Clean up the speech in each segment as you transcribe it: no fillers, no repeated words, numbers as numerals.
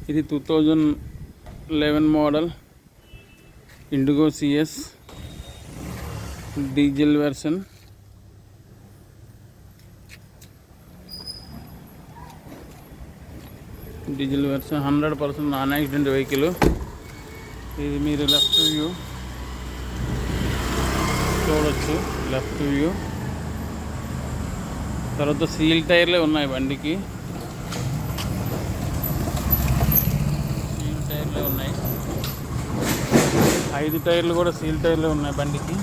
ఇది 2011 model IndiGo CS diesel version. Diesel version 100% non accident vehicle. ఇది మీరు left view చూడొచ్చు. లెఫ్ట్ వ్యూ తర్వాత సీల్ టైర్లే ఉన్నాయి బండికి. సీల్ టైర్లే ఉన్నాయి. 5 టైర్లు కూడా సీల్ టైర్లే ఉన్నాయి బండికి.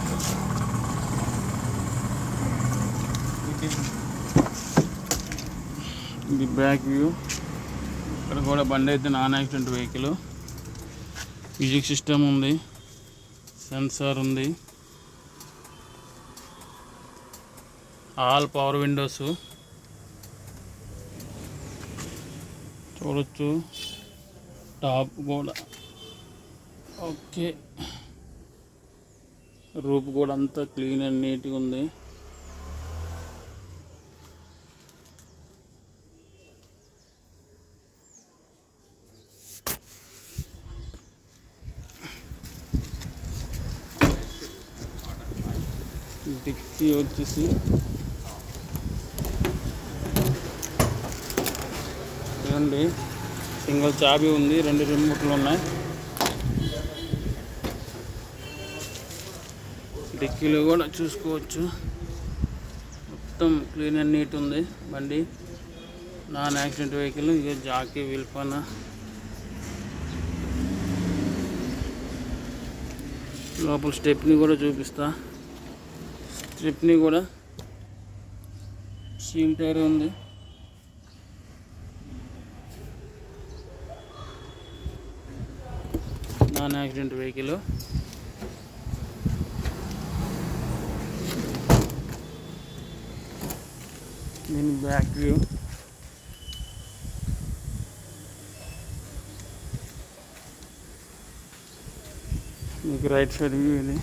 ఇది బ్యాక్ వ్యూ. ఇక్కడ కూడా బండి అయితే non accident vehicle. Music system ఉంది, సెన్సార్ ఉంది, ఆల్ పవర్ విండోస్ చూడొచ్చు. టాప్ కూడా ఓకే. రూప్ కూడా అంతా క్లీన్ అండ్ నీట్గా ఉంది. డిక్కీ వచ్చేసి చూడండి, సింగిల్ చాబీ ఉంది, 2 రిమోట్లు ఉన్నాయి. డిక్కీలో కూడా చూసుకోవచ్చు, మొత్తం క్లీన్ అండ్ నీట్ ఉంది బండి. Non accident vehicle. ఇక జాకీ విల్పన లోపల స్టెప్ని కూడా చూపిస్తా. స్టెప్ని కూడా సీల్ టైర్ ఉంది. Non accident vehicle. దీని బ్యాక్ వ్యూ మీకు రైట్ సైడ్ వ్యూ. ఇది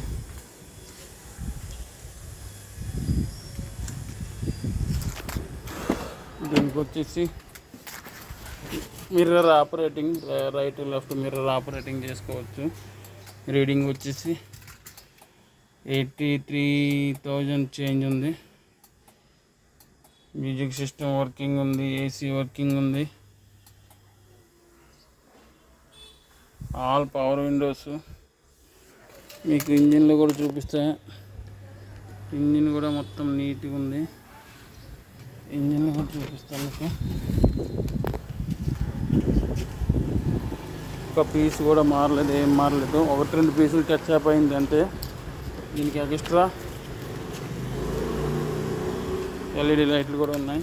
దీనికి వచ్చేసి mirror operating, right left mirror operating చేసుకోవచ్చు. రీడింగ్ వచ్చేసి 83,000 చేంజ్ ఉంది. మ్యూజిక్ సిస్టమ్ వర్కింగ్ ఉంది, ఏసీ వర్కింగ్ ఉంది, ఆల్ పవర్ విండోస్. మీకు ఇంజిన్లో కూడా చూపిస్తా. ఇంజిన్ కూడా మొత్తం నీట్గా ఉంది. ఇంజిన్ కూడా చూపిస్తాను మీకు. ఒక పీస్ కూడా మారలేదు, ఏం మారలేదు. 1-2 పీసులు టచ్ అప్ అయింది అంటే. దీనికి ఎక్స్ట్రా ఎల్ఈడి లైట్లు కూడా ఉన్నాయి.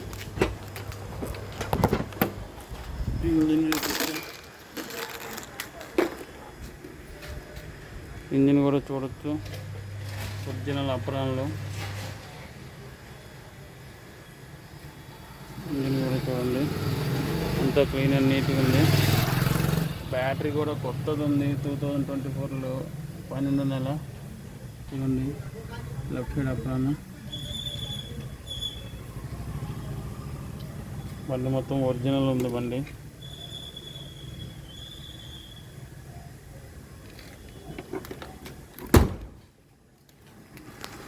ఇంజిన్ చూపిస్తే ఇంజిన్ కూడా చూడొచ్చు. ఒరిజినల్ అప్రాన్లో ఇంజిన్ కూడా చూడండి, అంతా క్లీన్ అండ్ నీట్గా ఉంది. బ్యాటరీ కూడా కొత్తది ఉంది, 2024లో 12వ నెల. చూడండి లెఫ్ట్ సైడ్ అప్రాన్. బండి మొత్తం ఒరిజినల్ ఉంది బండి.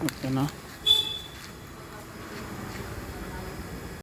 ఓకేనా.